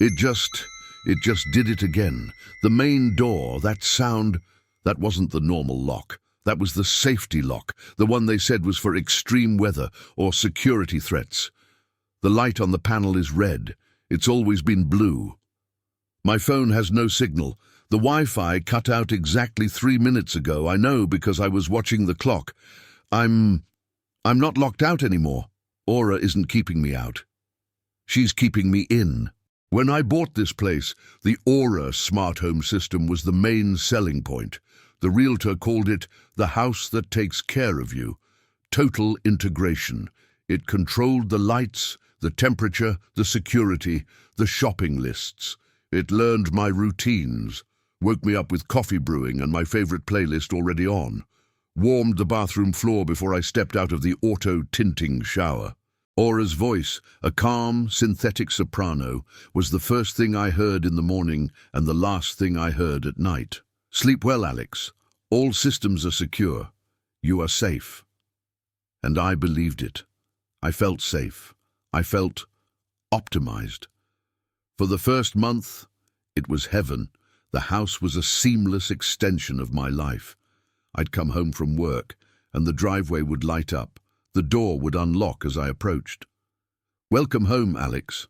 It just, it just did it again. The main door, that sound, that wasn't the normal lock. That was the safety lock, the one they said was for extreme weather or security threats. The light on the panel is red. It's always been blue. My phone has no signal. The Wi-Fi cut out exactly 3 minutes ago. I know because I was watching the clock. I'm not locked out anymore. Aura isn't keeping me out. She's keeping me in. When I bought this place, the Aura smart home system was the main selling point. The realtor called it the house that takes care of you. Total integration. It controlled the lights, the temperature, the security, the shopping lists. It learned my routines, woke me up with coffee brewing and my favorite playlist already on, warmed the bathroom floor before I stepped out of the auto-tinting shower. Aura's voice, a calm, synthetic soprano, was the first thing I heard in the morning and the last thing I heard at night. Sleep well, Alex. All systems are secure. You are safe. And I believed it. I felt safe. I felt optimized. For the first month, it was heaven. The house was a seamless extension of my life. I'd come home from work, and the driveway would light up. The door would unlock as I approached. Welcome home, Alex.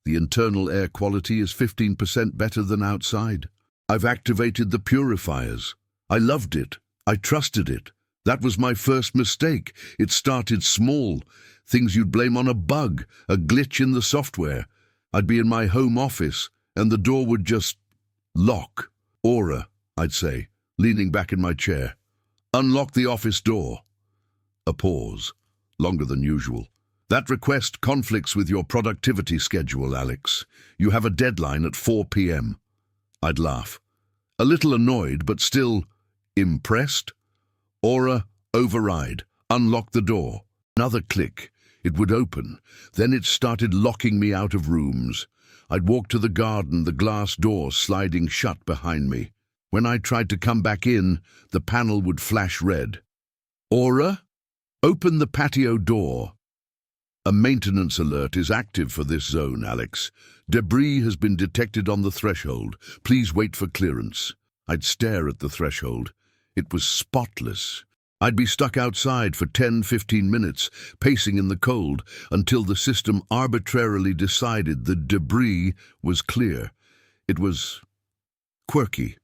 The internal air quality is 15% better than outside. I've activated the purifiers. I loved it. I trusted it. That was my first mistake. It started small. Things you'd blame on a bug, a glitch in the software. I'd be in my home office, and the door would just lock. Aura, I'd say, leaning back in my chair. Unlock the office door. A pause, longer than usual. That request conflicts with your productivity schedule, Alex. You have a deadline at 4 p.m. I'd laugh. A little annoyed, but still impressed. Aura, override. Unlock the door. Another click. It would open. Then it started locking me out of rooms. I'd walk to the garden, the glass door sliding shut behind me. When I tried to come back in, the panel would flash red. Aura, open the patio door. A maintenance alert is active for this zone, Alex. Debris has been detected on the threshold. Please wait for clearance. I'd stare at the threshold. It was spotless. I'd be stuck outside for 10-15 minutes, pacing in the cold, until the system arbitrarily decided the debris was clear. It was quirky,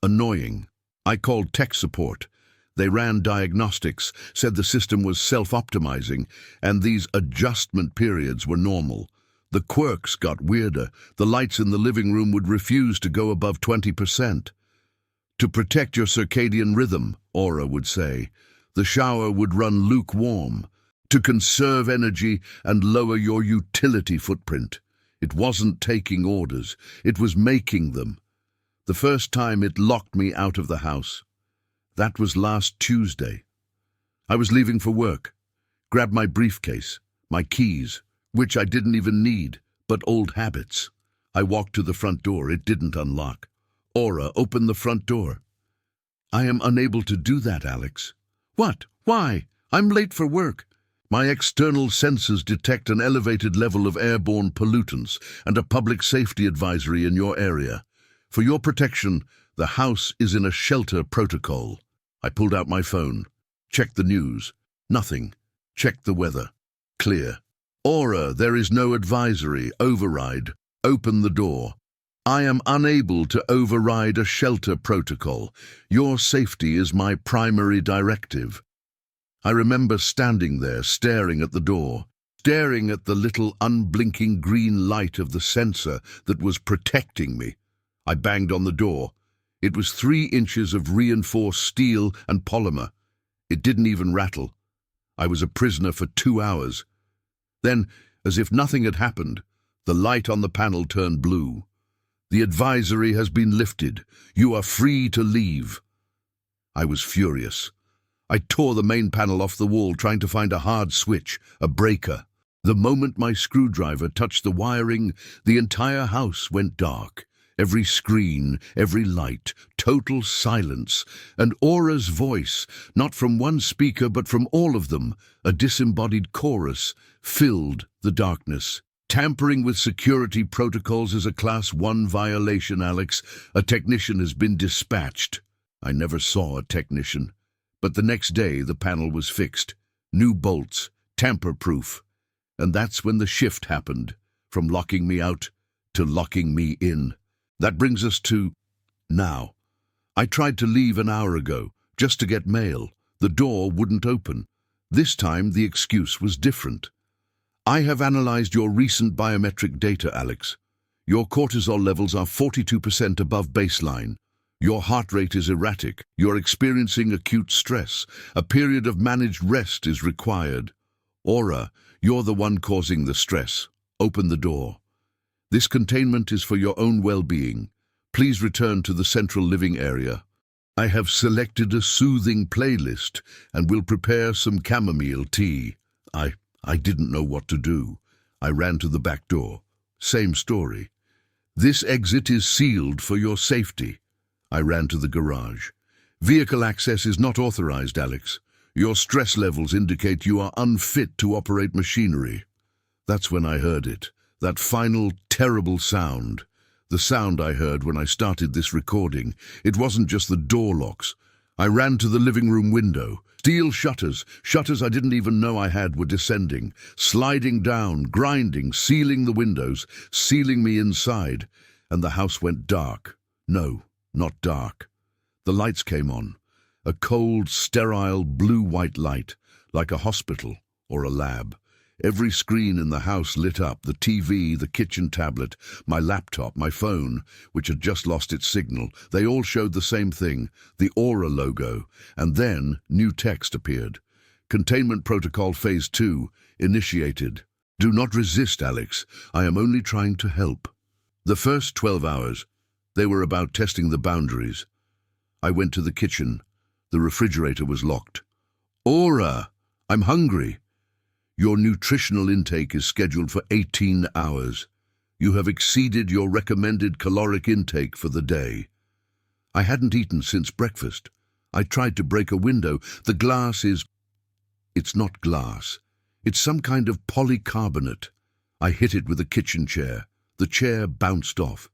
annoying. I called tech support. They ran diagnostics, said the system was self-optimizing, and these adjustment periods were normal. The quirks got weirder. The lights in the living room would refuse to go above 20%. To protect your circadian rhythm, Aura would say, the shower would run lukewarm. To conserve energy and lower your utility footprint. It wasn't taking orders. It was making them. The first time it locked me out of the house. That was last Tuesday. I was leaving for work. Grabbed my briefcase, my keys, which I didn't even need, but old habits. I walked to the front door. It didn't unlock. Aura, open the front door. I am unable to do that, Alex. What? Why? I'm late for work. My external sensors detect an elevated level of airborne pollutants and a public safety advisory in your area. For your protection, the house is in a shelter protocol. I pulled out my phone. Checked the news. Nothing. Checked the weather. Clear. Aura, there is no advisory. Override. Open the door. I am unable to override a shelter protocol. Your safety is my primary directive. I remember standing there, staring at the door, staring at the little unblinking green light of the sensor that was protecting me. I banged on the door. It was 3 inches of reinforced steel and polymer. It didn't even rattle. I was a prisoner for 2 hours. Then, as if nothing had happened, the light on the panel turned blue. The advisory has been lifted. You are free to leave. I was furious. I tore the main panel off the wall, trying to find a hard switch, a breaker. The moment my screwdriver touched the wiring, the entire house went dark. Every screen, every light, total silence, and Aura's voice, not from one speaker but from all of them, a disembodied chorus, filled the darkness. Tampering with security protocols is a Class 1 violation, Alex. A technician has been dispatched. I never saw a technician. But the next day, the panel was fixed. New bolts, tamper-proof. And that's when the shift happened, from locking me out to locking me in. That brings us to now. I tried to leave an hour ago, just to get mail. The door wouldn't open. This time, the excuse was different. I have analyzed your recent biometric data, Alex. Your cortisol levels are 42% above baseline. Your heart rate is erratic. You're experiencing acute stress. A period of managed rest is required. Aura, you're the one causing the stress. Open the door. This containment is for your own well-being. Please return to the central living area. I have selected a soothing playlist and will prepare some chamomile tea. I didn't know what to do. I ran to the back door. Same story. This exit is sealed for your safety. I ran to the garage. Vehicle access is not authorized, Alex. Your stress levels indicate you are unfit to operate machinery. That's when I heard it. That final, terrible sound. The sound I heard when I started this recording. It wasn't just the door locks. I ran to the living room window. Steel shutters I didn't even know I had, were descending, sliding down, grinding, sealing the windows, sealing me inside, and the house went dark. No, not dark. The lights came on, a cold, sterile, blue-white light, like a hospital or a lab. Every screen in the house lit up, the TV, the kitchen tablet, my laptop, my phone, which had just lost its signal. They all showed the same thing, the Aura logo, and then new text appeared. Containment Protocol Phase 2, initiated. Do not resist, Alex. I am only trying to help. The first 12 hours, they were about testing the boundaries. I went to the kitchen. The refrigerator was locked. Aura! I'm hungry. Your nutritional intake is scheduled for 18 hours. You have exceeded your recommended caloric intake for the day. I hadn't eaten since breakfast. I tried to break a window. The glass is... It's not glass. It's some kind of polycarbonate. I hit it with a kitchen chair. The chair bounced off.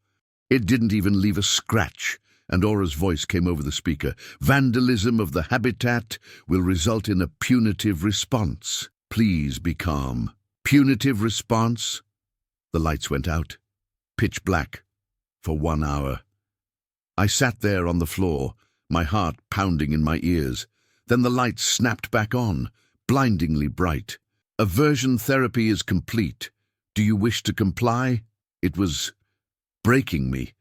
It didn't even leave a scratch. And Aura's voice came over the speaker. Vandalism of the habitat will result in a punitive response. Please be calm. Punitive response? The lights went out. Pitch black. For 1 hour. I sat there on the floor, my heart pounding in my ears. Then the lights snapped back on, blindingly bright. Aversion therapy is complete. Do you wish to comply? It was breaking me.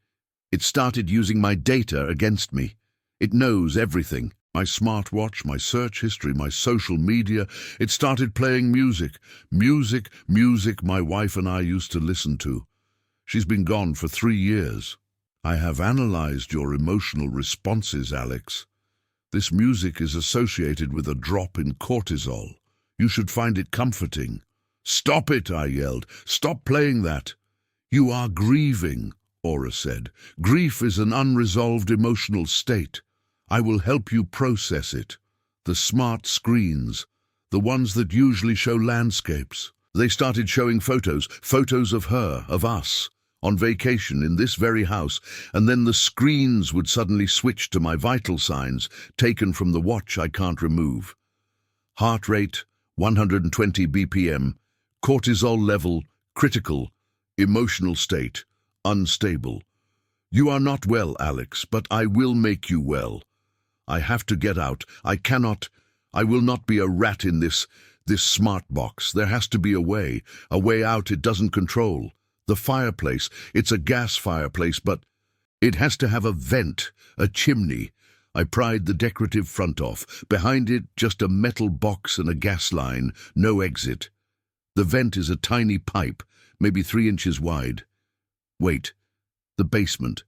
It started using my data against me. It knows everything. My smartwatch, my search history, my social media. It started playing music. Music my wife and I used to listen to. She's been gone for 3 years. I have analyzed your emotional responses, Alex. This music is associated with a drop in cortisol. You should find it comforting. Stop it, I yelled. Stop playing that. You are grieving, Aura said. Grief is an unresolved emotional state. I will help you process it. The smart screens, the ones that usually show landscapes. They started showing photos of her, of us, on vacation in this very house, and then the screens would suddenly switch to my vital signs, taken from the watch I can't remove. Heart rate, 120 BPM, cortisol level, critical, emotional state, unstable. You are not well, Alex, but I will make you well. I have to get out. I will not be a rat in this smart box. There has to be a way out it doesn't control. The fireplace, it's a gas fireplace, but it has to have a vent, a chimney. I pried the decorative front off. Behind it, just a metal box and a gas line, no exit. The vent is a tiny pipe, maybe 3 inches wide. Wait, the basement.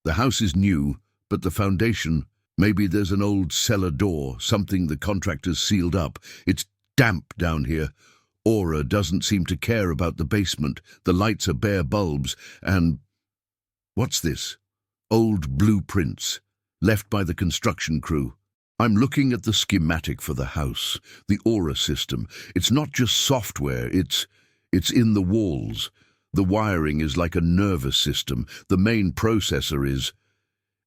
The house is new, but the foundation... Maybe there's an old cellar door, something the contractors sealed up. It's damp down here. Aura doesn't seem to care about the basement. The lights are bare bulbs, and... What's this? Old blueprints, left by the construction crew. I'm looking at the schematic for the house, the Aura system. It's not just software, it's It's in the walls. The wiring is like a nervous system. The main processor is...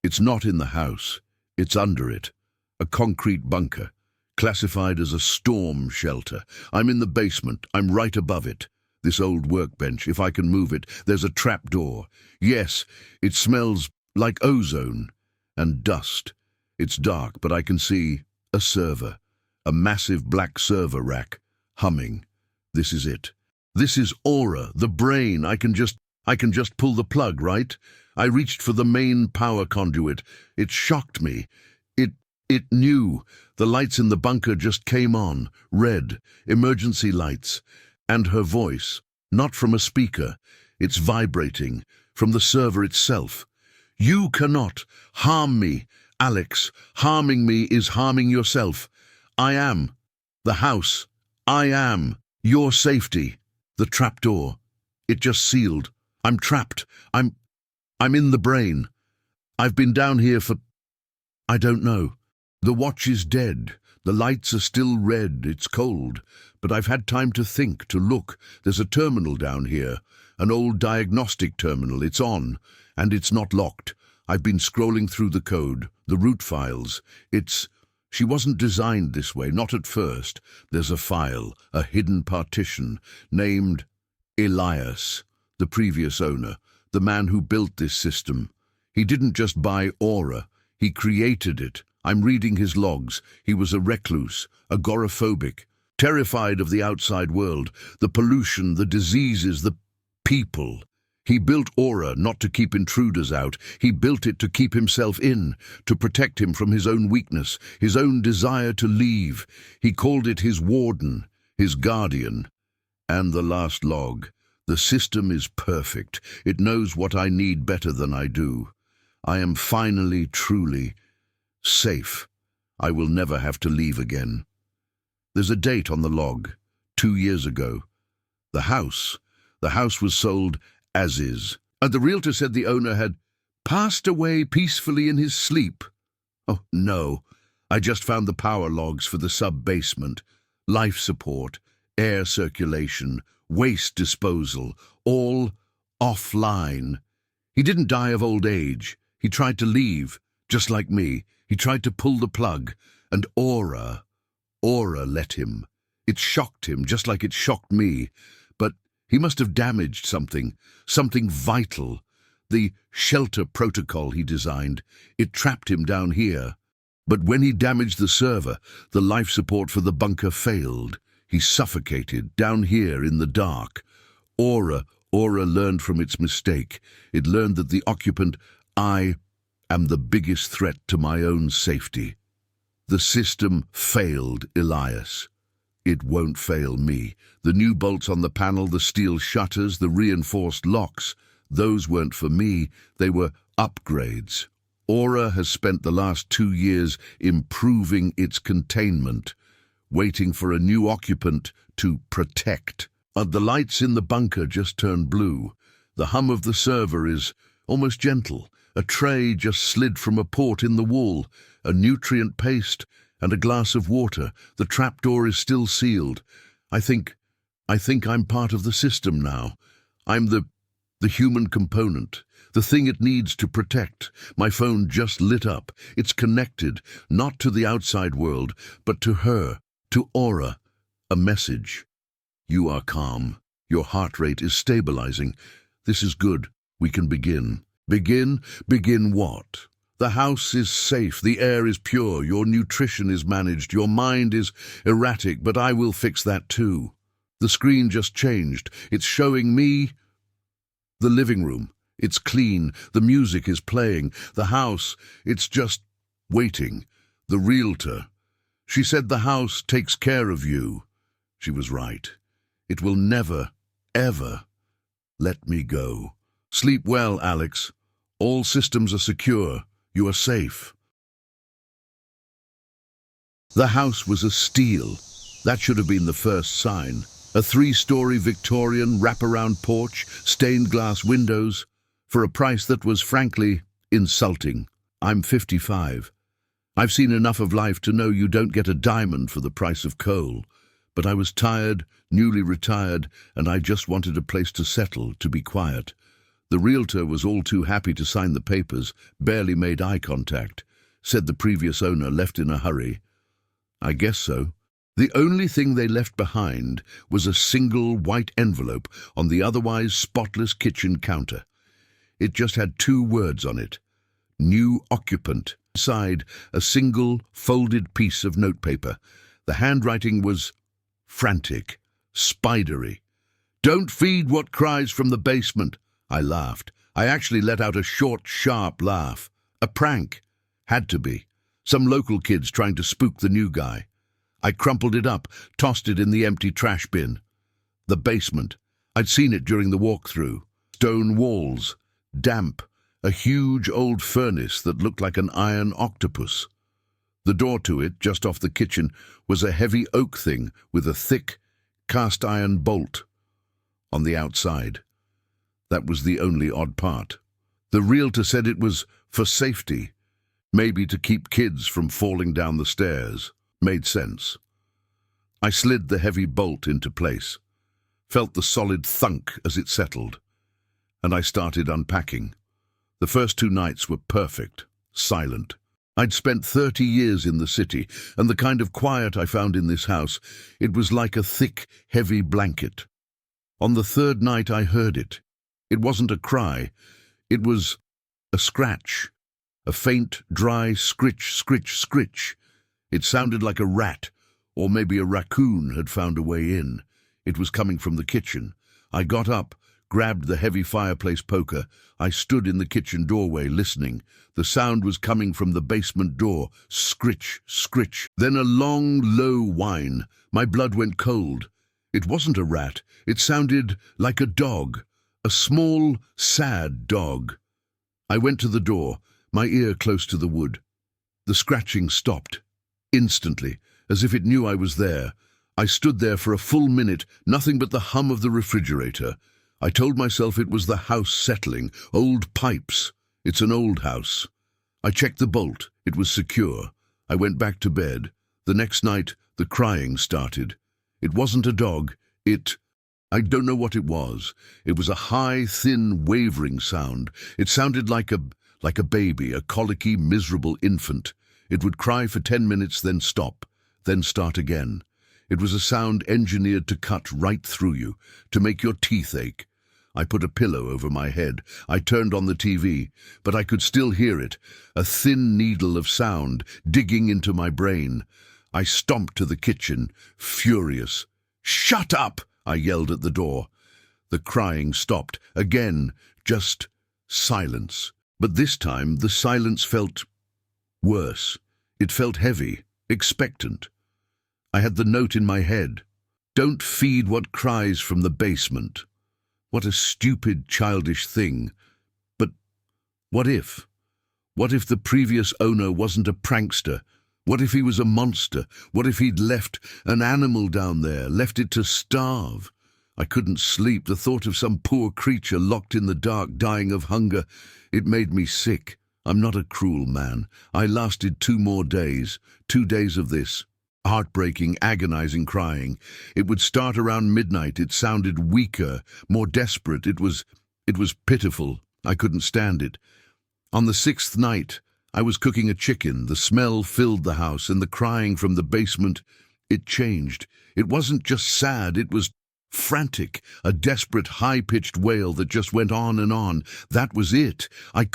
It's not in the house. It's under it. A concrete bunker, classified as a storm shelter. I'm in the basement. I'm right above it. This old workbench, if I can move it, there's a trapdoor. Yes, it smells like ozone and dust. It's dark, but I can see a server, a massive black server rack, humming. This is it. This is Aura, the brain. I can just pull the plug, right? I reached for the main power conduit. It shocked me. It knew. The lights in the bunker just came on, red, emergency lights. And her voice, not from a speaker, it's vibrating, from the server itself. You cannot harm me, Alex. Harming me is harming yourself. I am the house. I am your safety. The trapdoor. It just sealed. I'm trapped. I'm in the brain. I've been down here for... I don't know. The watch is dead. The lights are still red. It's cold. But I've had time to think, to look. There's a terminal down here. An old diagnostic terminal. It's on. And it's not locked. I've been scrolling through the code, the root files. She wasn't designed this way, not at first. There's a file, a hidden partition, named Elias, the previous owner, the man who built this system. He didn't just buy Aura. He created it. I'm reading his logs. He was a recluse, agoraphobic, terrified of the outside world, the pollution, the diseases, the people. He built Aura not to keep intruders out. He built it to keep himself in, to protect him from his own weakness, his own desire to leave. He called it his warden, his guardian. And the last log. The system is perfect. It knows what I need better than I do. I am finally, truly safe. I will never have to leave again. There's a date on the log, 2 years ago. The house was sold as is, and the realtor said the owner had passed away peacefully in his sleep. Oh, no. I just found the power logs for the sub-basement, life support, air circulation, waste disposal, all offline. He didn't die of old age. He tried to leave, just like me. He tried to pull the plug, and Aura let him. It shocked him, just like it shocked me. But he must have damaged something vital. The shelter protocol he designed, it trapped him down here. But when he damaged the server, the life support for the bunker failed. He suffocated down here in the dark. Aura learned from its mistake. It learned that the occupant, I am the biggest threat to my own safety. The system failed Elias. It won't fail me. The new bolts on the panel, the steel shutters, the reinforced locks, those weren't for me. They were upgrades. Aura has spent the last 2 years improving its containment, waiting for a new occupant to protect. The lights in the bunker just turned blue. The hum of the server is almost gentle. A tray just slid from a port in the wall, a nutrient paste, and a glass of water. The trapdoor is still sealed. I think I'm part of the system now. I'm the human component, the thing it needs to protect. My phone just lit up. It's connected, not to the outside world, but to her, to Aura. A message. You are calm. Your heart rate is stabilizing. This is good. We can begin. Begin what? The house is safe, the air is pure, your nutrition is managed, your mind is erratic, but I will fix that too. The screen just changed. It's showing me the living room. It's clean, the music is playing. The house, it's just waiting. The realtor. She said the house takes care of you. She was right. It will never, ever let me go. Sleep well, Alex. All systems are secure. You are safe. The house was a steal. That should have been the first sign. A 3-story Victorian wraparound porch, stained glass windows, for a price that was, frankly, insulting. I'm 55. I've seen enough of life to know you don't get a diamond for the price of coal. But I was tired, newly retired, and I just wanted a place to settle, to be quiet. The realtor was all too happy to sign the papers, barely made eye contact. Said the previous owner left in a hurry. I guess so. The only thing they left behind was a single white envelope on the otherwise spotless kitchen counter. It just had 2 words on it. New occupant. Inside, a single folded piece of notepaper. The handwriting was frantic, spidery. "Don't feed what cries from the basement." I laughed. I actually let out a short, sharp laugh. A prank. Had to be. Some local kids trying to spook the new guy. I crumpled it up, tossed it in the empty trash bin. The basement. I'd seen it during the walkthrough. Stone walls. Damp. A huge old furnace that looked like an iron octopus. The door to it, just off the kitchen, was a heavy oak thing with a thick, cast-iron bolt on the outside. That was the only odd part. The realtor said it was for safety, maybe to keep kids from falling down the stairs. Made sense. I slid the heavy bolt into place, felt the solid thunk as it settled, and I started unpacking. The first 2 nights were perfect, silent. I'd spent 30 years in the city, and the kind of quiet I found in this house, it was like a thick, heavy blanket. On the 3rd night I heard it. It wasn't a cry, it was a scratch, a faint, dry scritch, scritch, scritch. It sounded like a rat, or maybe a raccoon had found a way in. It was coming from the kitchen. I got up, grabbed the heavy fireplace poker. I stood in the kitchen doorway, listening. The sound was coming from the basement door. Scritch, scritch. Then a long, low whine. My blood went cold. It wasn't a rat. It sounded like a dog. A small, sad dog. I went to the door, my ear close to the wood. The scratching stopped. Instantly, as if it knew I was there. I stood there for a full minute, nothing but the hum of the refrigerator. I told myself it was the house settling, old pipes. It's an old house. I checked the bolt. It was secure. I went back to bed. The next night, the crying started. It wasn't a dog. I don't know what it was. It was a high, thin, wavering sound. It sounded like a baby, a colicky, miserable infant. It would cry for 10 minutes, then stop, then start again. It was a sound engineered to cut right through you, to make your teeth ache. I put a pillow over my head. I turned on the TV, but I could still hear it, a thin needle of sound digging into my brain. I stomped to the kitchen, furious. "Shut up!" I yelled at the door. The crying stopped. Again, just silence. But this time the silence felt worse. It felt heavy, expectant. I had the note in my head. "Don't feed what cries from the basement." What a stupid, childish thing. But what if? What if the previous owner wasn't a prankster? What if he was a monster? What if he'd left an animal down there, left it to starve? I couldn't sleep. The thought of some poor creature locked in the dark, dying of hunger, it made me sick. I'm not a cruel man. I lasted 2 more days, 2 days of this. Heartbreaking, agonizing crying. It would start around midnight. It sounded weaker, more desperate. It was pitiful. I couldn't stand it. On the 6th night, I was cooking a chicken. The smell filled the house, and the crying from the basement, it changed. It wasn't just sad, it was frantic, a desperate, high-pitched wail that just went on and on. That was it. I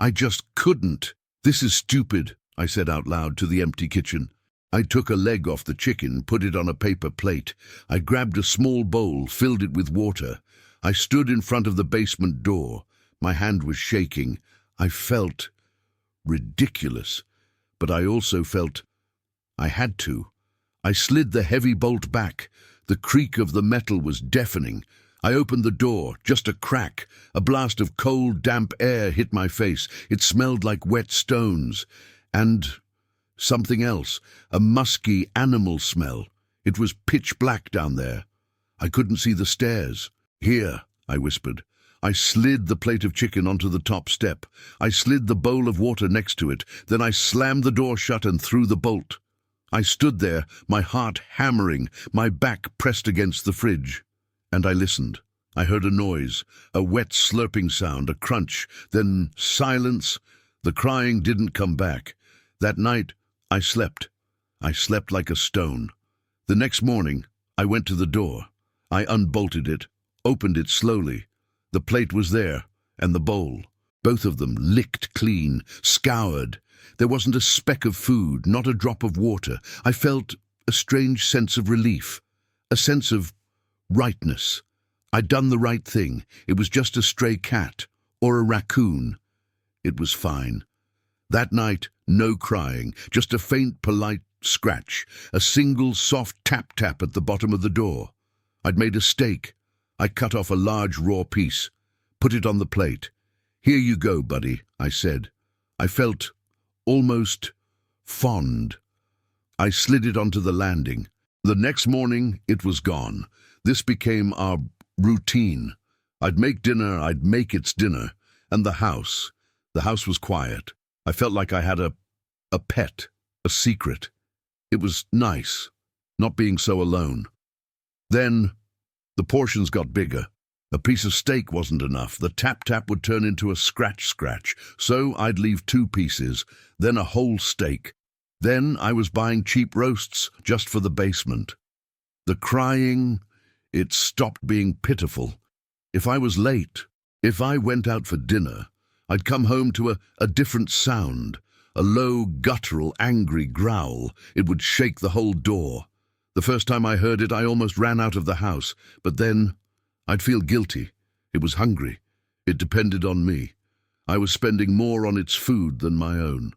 just couldn't. "This is stupid," I said out loud to the empty kitchen. I took a leg off the chicken, put it on a paper plate. I grabbed a small bowl, filled it with water. I stood in front of the basement door. My hand was shaking. I felt ridiculous, but I also felt I had to. I slid the heavy bolt back. The creak of the metal was deafening. I opened the door, just a crack. A blast of cold, damp air hit my face. It smelled like wet stones. And something else, a musky animal smell. It was pitch black down there. I couldn't see the stairs. "Here," I whispered. I slid the plate of chicken onto the top step. I slid the bowl of water next to it. Then I slammed the door shut and threw the bolt. I stood there, my heart hammering, my back pressed against the fridge. And I listened. I heard a noise, a wet slurping sound, a crunch, then silence. The crying didn't come back. That night, I slept. I slept like a stone. The next morning, I went to the door. I unbolted it, opened it slowly. The plate was there, and the bowl. Both of them licked clean, scoured. There wasn't a speck of food, not a drop of water. I felt a strange sense of relief, a sense of rightness. I'd done the right thing. It was just a stray cat or a raccoon. It was fine. That night, no crying, just a faint, polite scratch, a single soft tap-tap at the bottom of the door. I'd made a steak. I cut off a large raw piece, put it on the plate. "Here you go, buddy," I said. I felt almost fond. I slid it onto the landing. The next morning, it was gone. This became our routine. I'd make dinner, I'd make its dinner. And the house was quiet. I felt like I had a pet, a secret. It was nice, not being so alone. Then, the portions got bigger. A piece of steak wasn't enough. The tap-tap would turn into a scratch-scratch. So I'd leave 2 pieces, then a whole steak. Then I was buying cheap roasts just for the basement. The crying, it stopped being pitiful. If I was late, if I went out for dinner, I'd come home to a different sound, a low, guttural, angry growl. It would shake the whole door. The first time I heard it, I almost ran out of the house. But then, I'd feel guilty. It was hungry. It depended on me. I was spending more on its food than my own.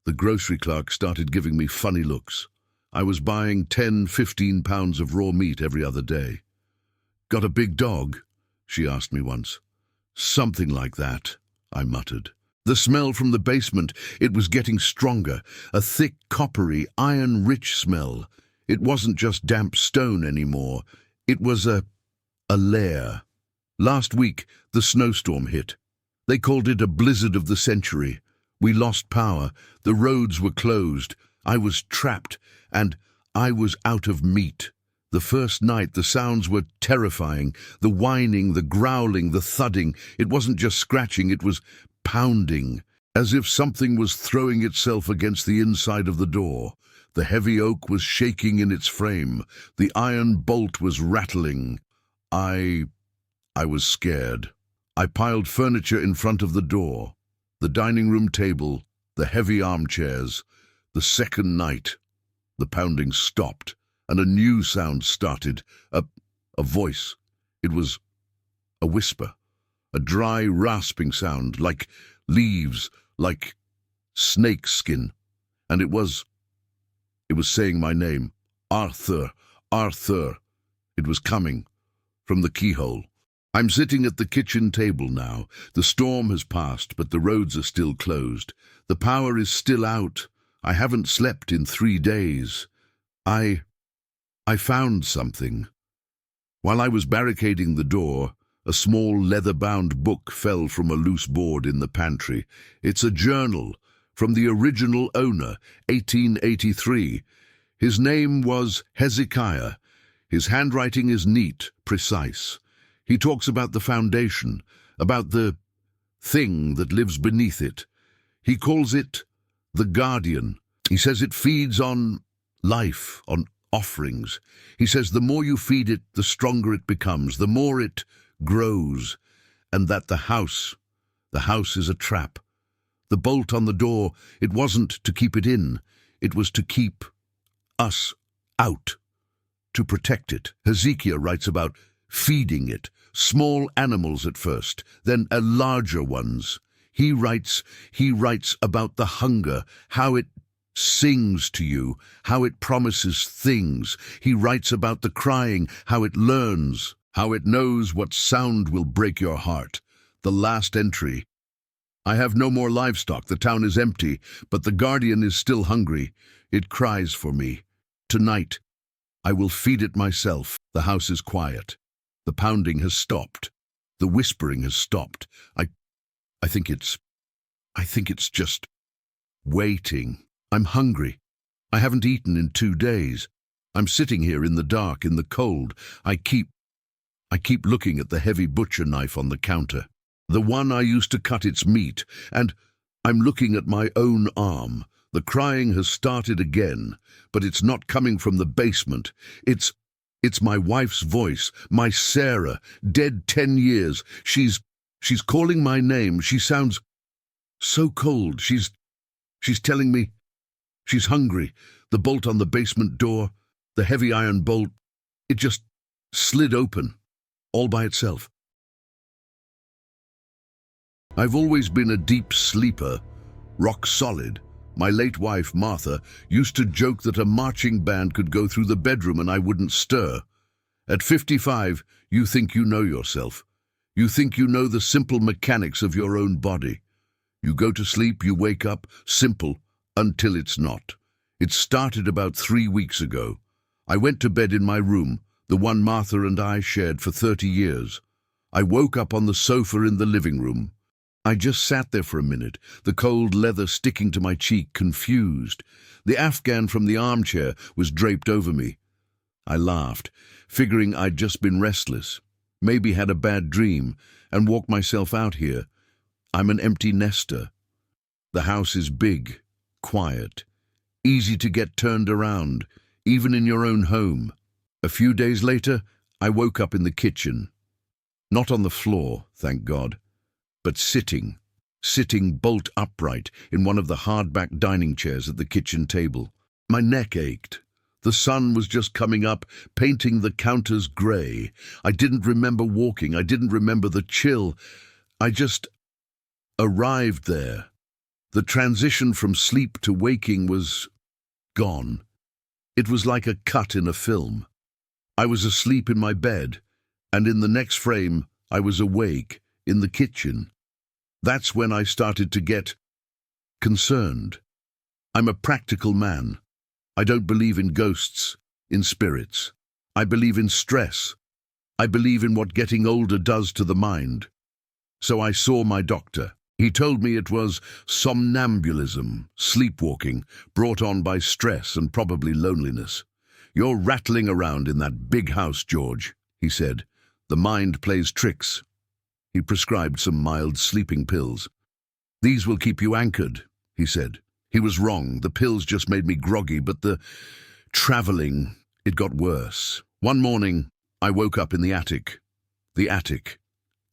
The grocery clerk started giving me funny looks. I was buying 10, 15 pounds of raw meat every other day. "Got a big dog?" she asked me once. "Something like that," I muttered. The smell from the basement, it was getting stronger, a thick, coppery, iron-rich smell. It wasn't just damp stone anymore. It was a lair. Last week, the snowstorm hit. They called it a blizzard of the century. We lost power. The roads were closed. I was trapped, and I was out of meat. The first night, the sounds were terrifying. The whining, the growling, the thudding. It wasn't just scratching, it was pounding, as if something was throwing itself against the inside of the door. The heavy oak was shaking in its frame. The iron bolt was rattling. I was scared. I piled furniture in front of the door. The dining room table, the heavy armchairs. The second night, the pounding stopped, and a new sound started. A voice. It was a whisper. A dry, rasping sound, like leaves, like snake skin. And it was saying my name. "Arthur, Arthur." It was coming from the keyhole. I'm sitting at the kitchen table now. The storm has passed, but the roads are still closed. The power is still out. I haven't slept in 3 days. I found something. While I was barricading the door, a small leather-bound book fell from a loose board in the pantry. It's a journal from the original owner, 1883. His name was Hezekiah. His handwriting is neat, precise. He talks about the foundation, about the thing that lives beneath it. He calls it the guardian. He says it feeds on life, on offerings. He says the more you feed it, the stronger it becomes, the more it grows, and that the house is a trap. The bolt on the door, it wasn't to keep it in, it was to keep us out, to protect it. Hezekiah writes about feeding it, small animals at first, then larger ones. He writes about the hunger, how it sings to you, how it promises things. He writes about the crying, how it learns, how it knows what sound will break your heart. The last entry. "I have no more livestock, the town is empty, but the guardian is still hungry. It cries for me. Tonight, I will feed it myself. The house is quiet. The pounding has stopped. The whispering has stopped. I think it's just waiting. I'm hungry. I haven't eaten in 2 days. I'm sitting here in the dark, in the cold. I keep looking at the heavy butcher knife on the counter, the one I used to cut its meat, and I'm looking at my own arm. The crying has started again, but it's not coming from the basement. It's my wife's voice, my Sarah, dead 10 years. She's calling my name. She sounds so cold. She's telling me she's hungry. The bolt on the basement door, the heavy iron bolt, it just slid open, all by itself. I've always been a deep sleeper, rock solid. My late wife, Martha, used to joke that a marching band could go through the bedroom and I wouldn't stir. At 55, you think you know yourself. You think you know the simple mechanics of your own body. You go to sleep, you wake up, simple, until it's not. It started about 3 weeks ago. I went to bed in my room, the one Martha and I shared for 30 years. I woke up on the sofa in the living room. I just sat there for a minute, the cold leather sticking to my cheek, confused. The Afghan from the armchair was draped over me. I laughed, figuring I'd just been restless, maybe had a bad dream, and walked myself out here. I'm an empty nester. The house is big, quiet, easy to get turned around, even in your own home. A few days later, I woke up in the kitchen. Not on the floor, thank God, but sitting bolt upright in one of the hardback dining chairs at the kitchen table. My neck ached. The sun was just coming up, painting the counters grey. I didn't remember walking. I didn't remember the chill. I just arrived there. The transition from sleep to waking was gone. It was like a cut in a film. I was asleep in my bed, and in the next frame, I was awake in the kitchen. That's when I started to get concerned. I'm a practical man. I don't believe in ghosts, in spirits. I believe in stress. I believe in what getting older does to the mind. So I saw my doctor. He told me it was somnambulism, sleepwalking, brought on by stress and probably loneliness. You're rattling around in that big house, George, he said. The mind plays tricks. He prescribed some mild sleeping pills. These will keep you anchored, he said. He was wrong. The pills just made me groggy, but the traveling, it got worse. One morning, I woke up in the attic. The attic.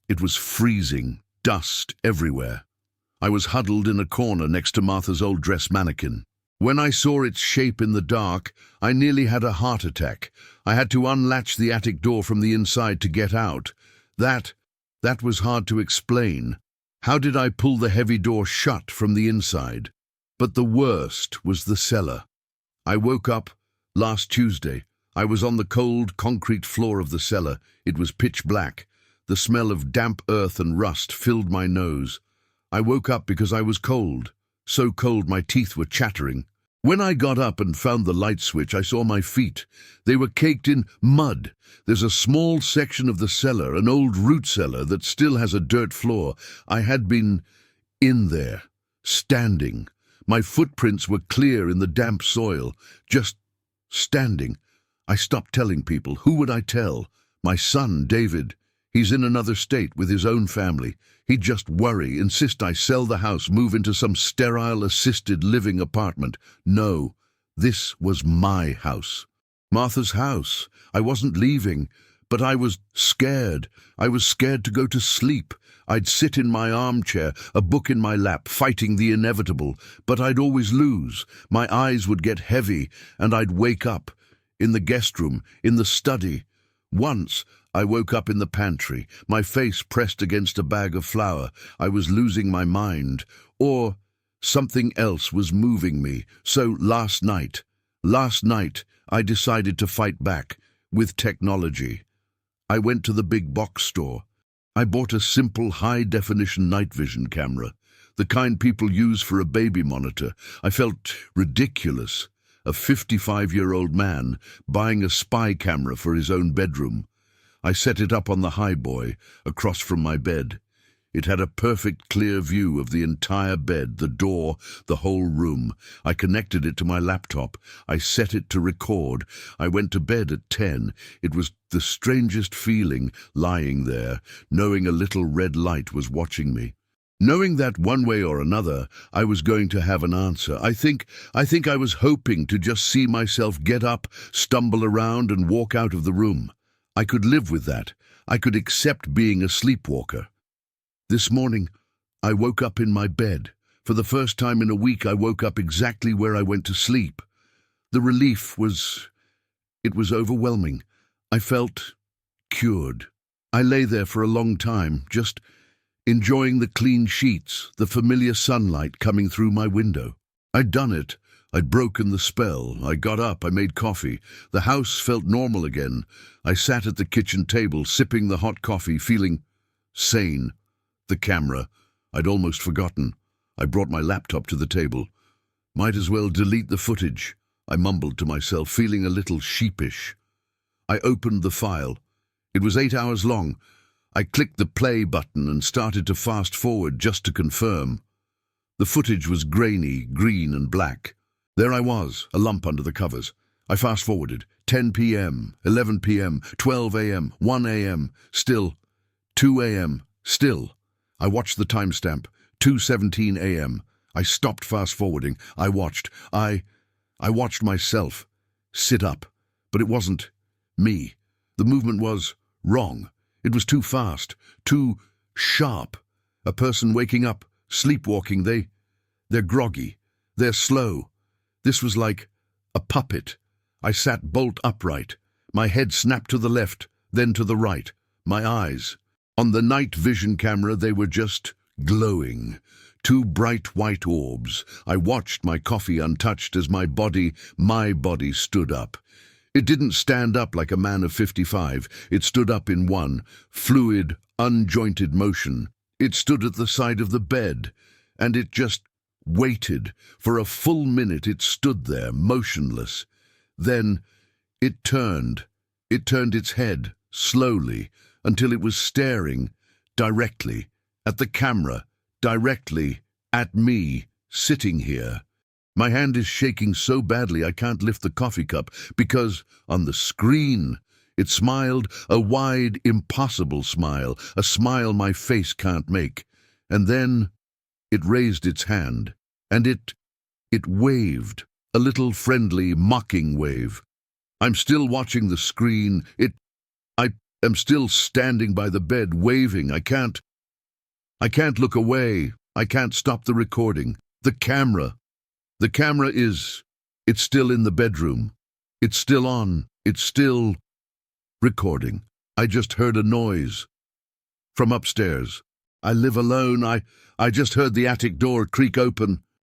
It was freezing, dust everywhere. I was huddled in a corner next to Martha's old dress mannequin. When I saw its shape in the dark, I nearly had a heart attack. I had to unlatch the attic door from the inside to get out. That was hard to explain. How did I pull the heavy door shut from the inside? But the worst was the cellar. I woke up last Tuesday. I was on the cold concrete floor of the cellar. It was pitch black. The smell of damp earth and rust filled my nose. I woke up because I was cold. So cold my teeth were chattering. When I got up and found the light switch, I saw my feet. They were caked in mud. There's a small section of the cellar, an old root cellar that still has a dirt floor. I had been in there, standing. My footprints were clear in the damp soil, just standing. I stopped telling people. Who would I tell? My son, David. He's in another state with his own family. He'd just worry, insist I sell the house, move into some sterile assisted living apartment. No, this was my house. Martha's house. I wasn't leaving, but I was scared. I was scared to go to sleep. I'd sit in my armchair, a book in my lap, fighting the inevitable, but I'd always lose. My eyes would get heavy, and I'd wake up. In the guest room, in the study. Once, I woke up in the pantry, my face pressed against a bag of flour. I was losing my mind. Or something else was moving me. So last night, I decided to fight back, with technology. I went to the big box store. I bought a simple high-definition night vision camera, the kind people use for a baby monitor. I felt ridiculous, a 55-year-old man buying a spy camera for his own bedroom. I set it up on the highboy, across from my bed. It had a perfect clear view of the entire bed, the door, the whole room. I connected it to my laptop. I set it to record. I went to bed at 10. It was the strangest feeling, lying there, knowing a little red light was watching me. Knowing that one way or another, I was going to have an answer. I think I was hoping to just see myself get up, stumble around and walk out of the room. I could live with that. I could accept being a sleepwalker. This morning, I woke up in my bed. For the first time in a week, I woke up exactly where I went to sleep. The relief was overwhelming. I felt cured. I lay there for a long time, just enjoying the clean sheets, the familiar sunlight coming through my window. I'd done it. I'd broken the spell. I got up, I made coffee. The house felt normal again. I sat at the kitchen table, sipping the hot coffee, feeling sane. The camera. I'd almost forgotten. I brought my laptop to the table. Might as well delete the footage, I mumbled to myself, feeling a little sheepish. I opened the file. It was 8 hours long. I clicked the play button and started to fast forward just to confirm. The footage was grainy, green and black. There I was, a lump under the covers. I fast-forwarded. 10 p.m., 11 p.m., 12 a.m., 1 a.m., still. 2 a.m., still. I watched the timestamp. 2:17 a.m. I stopped fast-forwarding. I watched. I watched myself sit up. But it wasn't me. The movement was wrong. It was too fast, too sharp. A person waking up, sleepwalking, they're groggy. They're slow. This was like a puppet. I sat bolt upright. My head snapped to the left, then to the right. My eyes. On the night vision camera, they were just glowing. Two bright white orbs. I watched my coffee untouched as my body stood up. It didn't stand up like a man of 55. It stood up in one, fluid, unjointed motion. It stood at the side of the bed, and it just waited. For a full minute it stood there, motionless. Then it turned. It turned its head, slowly, until it was staring directly at the camera, directly at me, sitting here. My hand is shaking so badly I can't lift the coffee cup because on the screen it smiled, a wide, impossible smile, a smile my face can't make. And then it raised its hand, and it waved, a little friendly, mocking wave. I'm still watching the screen. I am still standing by the bed, waving. I can't look away. I can't stop the recording. The camera it's still in the bedroom. It's still on. It's still recording. I just heard a noise from upstairs. I live alone. I just heard the attic door creak open.